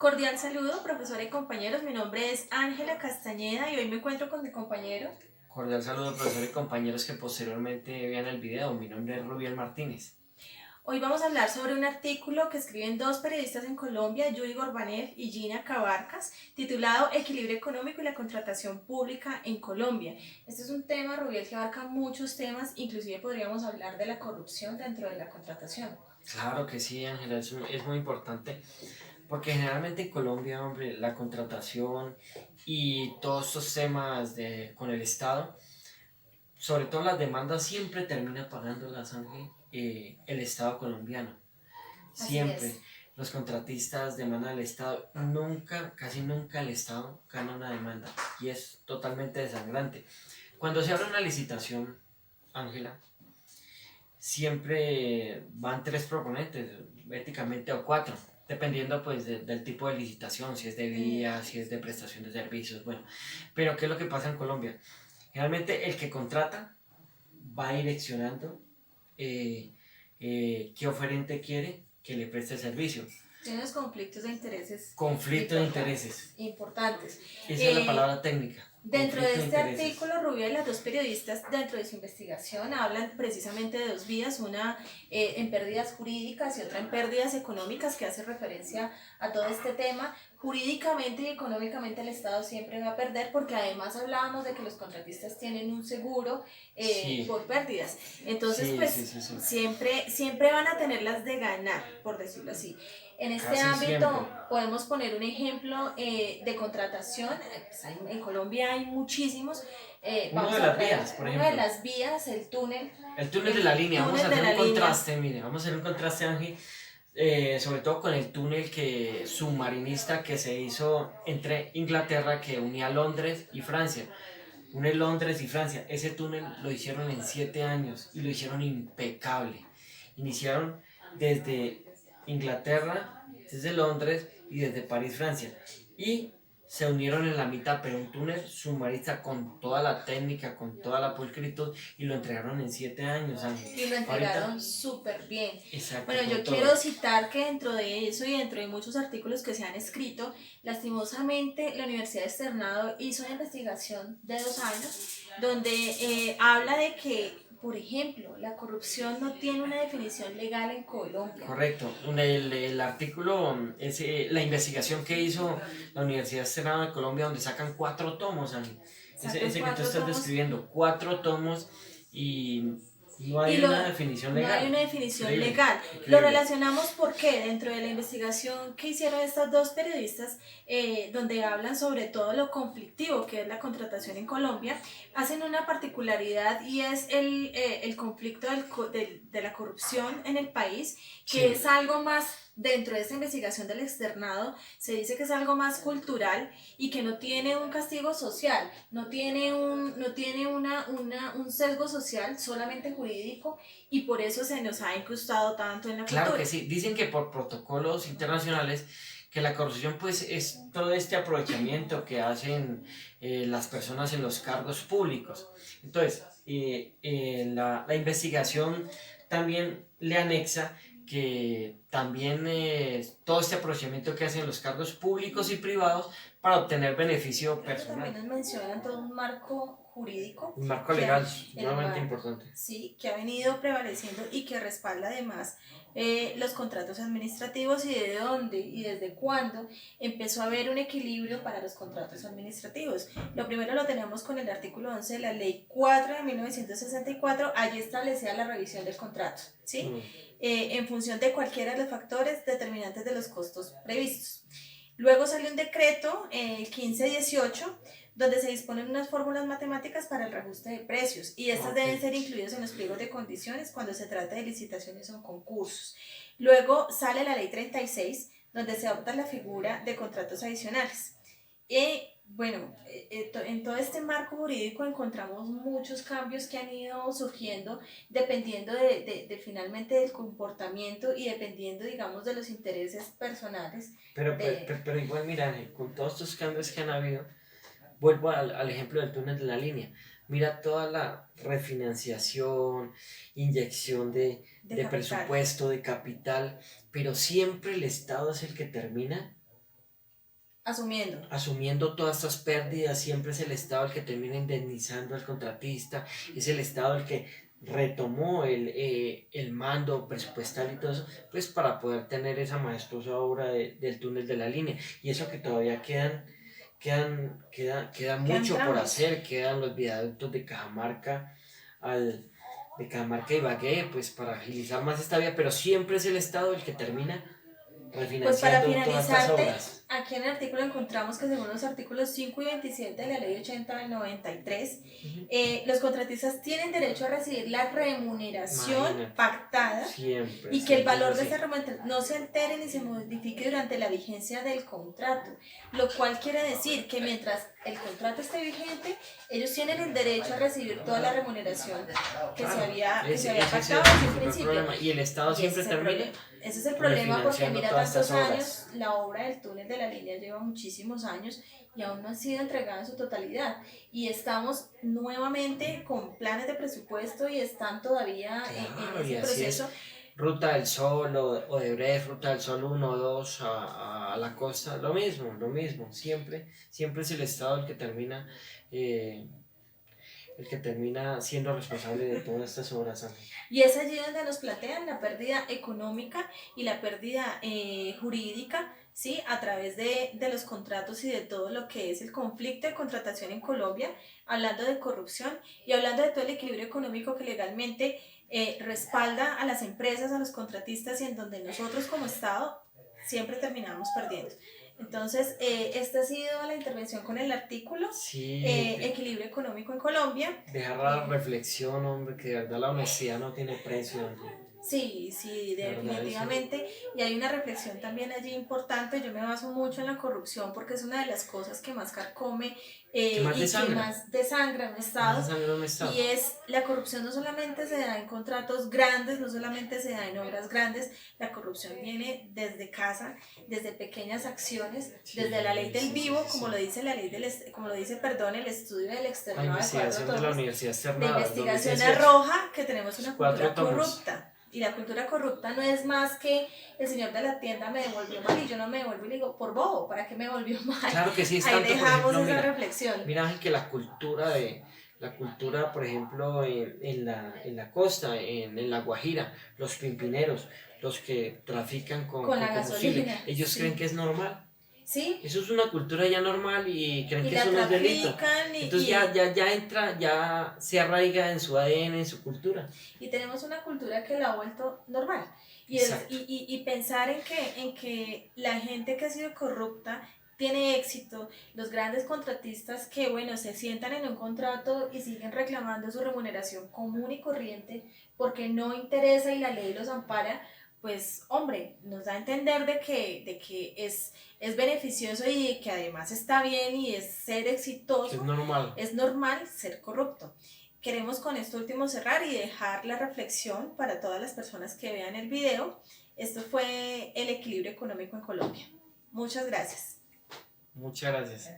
Cordial saludo, profesora y compañeros. Mi nombre es Ángela Castañeda y hoy me encuentro con mi compañero. Cordial saludo, profesor y compañeros que posteriormente vean el video. Mi nombre es Rubiel Martínez. Hoy vamos a hablar sobre un artículo que escriben dos periodistas en Colombia, Yuri Gorbanev y Gina Cabarcas, titulado Equilibrio económico y la contratación pública en Colombia. Este es un tema, Rubiel, que abarca muchos temas, inclusive podríamos hablar de la corrupción dentro de la contratación. Claro que sí, Ángela, es muy importante porque generalmente en Colombia, hombre, la contratación y todos estos temas con el Estado, sobre todo las demandas, siempre termina pagándolas, Ángel, el Estado colombiano. Así es. Siempre los contratistas demandan al Estado, nunca, casi nunca el Estado gana una demanda y es totalmente desangrante. Cuando se abre una licitación, Ángela, siempre van tres proponentes, éticamente o cuatro, dependiendo pues del tipo de licitación, si es de vía, si es de prestación de servicios, bueno. Pero ¿qué es lo que pasa en Colombia? Generalmente el que contrata va direccionando eh, qué oferente quiere que le preste el servicio. Tiene unos conflictos de intereses Conflicto de intereses. importantes. Esa es la palabra técnica. Dentro de Conflicto de este intereses. artículo, Rubia y las dos periodistas, dentro de su investigación, hablan precisamente de dos vías, una en pérdidas jurídicas y otra en pérdidas económicas, que hace referencia a todo este tema. Jurídicamente y económicamente el Estado siempre va a perder, porque además hablábamos de que los contratistas tienen un seguro Sí, por pérdidas. Entonces, sí, pues sí, sí, sí. siempre van a tener las de ganar, por decirlo así. En este Casi siempre. ámbito podemos poner un ejemplo de contratación. Pues en Colombia hay muchísimos. Uno Vamos de a las traer vías, por una de ejemplo. las vías, el túnel. El túnel de El la línea, vamos a túnel de hacer la un línea. contraste, mire, vamos a hacer un contraste, Ángel, sobre todo con el túnel submarinista que se hizo entre Inglaterra, que unía Londres y Francia. Une Londres y Francia. Ese túnel lo hicieron en 7 años y lo hicieron impecable. Iniciaron desde Inglaterra, desde Londres y desde París, Francia. Y se unieron en la mitad, pero un túnel submarista con toda la técnica, con toda la pulcritud, y lo entregaron en 7 años, Ángel. Y lo Ahorita, entregaron súper bien. exacto, Bueno, con yo quiero todo. citar que dentro de eso y dentro de muchos artículos que se han escrito, lastimosamente la Universidad de Externado hizo una investigación de 2 años donde habla de que, por ejemplo, la corrupción no tiene una definición legal en Colombia. Correcto. El artículo, la investigación que hizo la Universidad Externada de Colombia, donde sacan 4 tomos, Ángel. Sacan Ese que tú cuatro estás tomos. describiendo, 4 tomos y no Y hay lo, una definición no hay legal. una definición Increíble, legal. Lo increíble. relacionamos porque dentro de la investigación que hicieron estas dos periodistas, donde hablan sobre todo lo conflictivo que es la contratación en Colombia, hacen una particularidad y es el conflicto de la corrupción en el país, que Sí, es algo más. Dentro de esta investigación del externado se dice que es algo más cultural y que no tiene un castigo social, no tiene un sesgo social, solamente jurídico, y por eso se nos ha incrustado tanto en la claro cultura. que sí. Dicen que por protocolos internacionales que la corrupción pues es todo este aprovechamiento que hacen las personas en los cargos públicos. Entonces, la investigación también le anexa que también todo este aprovechamiento que hacen los cargos públicos y privados para obtener beneficio Eso también personal. nos menciona todo un marco jurídico Un marco que, legal el sumamente mar, importante. sí, que ha venido prevaleciendo y que respalda además los contratos administrativos y de dónde y desde cuándo empezó a haber un equilibrio para los contratos administrativos. Lo primero lo tenemos con el artículo 11 de la Ley 4 de 1964, allí establecía la revisión del contrato, ¿sí? En función de cualquiera de los factores determinantes de los costos previstos. Luego salió un decreto, el 1518, donde se disponen unas fórmulas matemáticas para el reajuste de precios y estas deben ser incluidas en los pliegos de condiciones cuando se trata de licitaciones o concursos. Luego sale la ley 36, donde se adopta la figura de contratos adicionales. Y bueno, en todo este marco jurídico encontramos muchos cambios que han ido surgiendo dependiendo finalmente del comportamiento y dependiendo, digamos, de los intereses personales. Pero igual, mira, con todos estos cambios que han habido, vuelvo al ejemplo del túnel de la línea. Mira toda la refinanciación, inyección De de capital. presupuesto, de capital, pero siempre el Estado es el que termina asumiendo todas estas pérdidas, siempre es el Estado el que termina indemnizando al contratista, es el Estado el que retomó el mando presupuestal y todo eso, pues para poder tener esa majestuosa obra del túnel de la línea. Y eso que todavía queda Quedan mucho por tramos. hacer, quedan los viaductos de Cajamarca de Cajamarca y Ibagué, pues para agilizar más esta vía, pero siempre es el Estado el que termina Pues para refinanciando todas estas finalizarte, obras. aquí en el artículo encontramos que según los artículos 5 y 27 de la Ley 80 del 93, Ujú. los contratistas tienen derecho a recibir la remuneración Imagínate. pactada Siempre, y que el siempre es valor de así. esa remuneración no se altere ni se modifique durante la vigencia del contrato, lo cual quiere decir que mientras el contrato esté vigente, ellos tienen el derecho a recibir toda la remuneración que se había pactado desde un principio. Problema. Y el Estado Y siempre termina ese es el problema porque refinanciando mira todas tantos estas años, obras. la obra del túnel de la línea lleva muchísimos años y aún no ha sido entregada en su totalidad. Y estamos nuevamente con planes de presupuesto y están todavía Claro, en y ese así es. proceso. Ruta del Sol o Odebrecht, Ruta del Sol 1 o 2 a la costa, lo mismo, siempre es el Estado eh, el que termina siendo responsable de todas estas obras, Ángel. Y es allí donde nos plantean la pérdida económica y la pérdida jurídica, ¿sí? A través de los contratos y de todo lo que es el conflicto de contratación en Colombia, hablando de corrupción y hablando de todo el equilibrio económico que legalmente respalda a las empresas, a los contratistas y en donde nosotros como Estado siempre terminamos perdiendo. Entonces, esta ha sido la intervención con el artículo Sí, Equilibrio económico en Colombia. dejar la reflexión, hombre, que de verdad la honestidad no tiene precio, Ángel. Sí, La verdad, definitivamente. Y hay una reflexión también allí importante. Yo me baso mucho en la corrupción porque es una de las cosas que más carcome ¿Qué más y que desangra? más desangra un Más Estado. desangra un Estado. Y es, la corrupción no solamente se da en contratos grandes, no solamente se da en obras grandes, la corrupción viene desde casa, desde pequeñas acciones, Sí, desde la ley del sí, vivo, sí, como sí. lo dice la ley como lo dice, perdón, el estudio del La externado de cuatro investigación de la tomos, Universidad de Externada, investigación 2018. arroja que tenemos una 4 cultura tomos. corrupta. Y la cultura corrupta no es más que el señor de la tienda me devolvió mal y yo no me devuelvo y le digo, por bobo, ¿para qué me devolvió mal? Claro que sí, es Ahí tanto, por dejamos ejemplo, esa mira, reflexión. mira Ángel, que la cultura, por ejemplo, en la costa, en La Guajira, los pimpineros, los que trafican Con la combustible, gasolina. ellos Sí. creen que es normal. ¿Sí? Eso es una cultura ya normal y creen Y que la eso no es delito. trafican Entonces ya entra, ya se arraiga en su ADN, en su cultura. y tenemos una cultura que la ha vuelto normal. Exacto. Y pensar en que la gente que ha sido corrupta tiene éxito, los grandes contratistas que, bueno, se sientan en un contrato y siguen reclamando su remuneración común y corriente porque no interesa y la ley los ampara, pues, hombre, nos da a entender de que es beneficioso y que además está bien y es ser exitoso. Es normal. Es normal ser corrupto. Queremos con esto último cerrar y dejar la reflexión para todas las personas que vean el video. Esto fue el equilibrio económico en Colombia. Muchas gracias. Muchas gracias.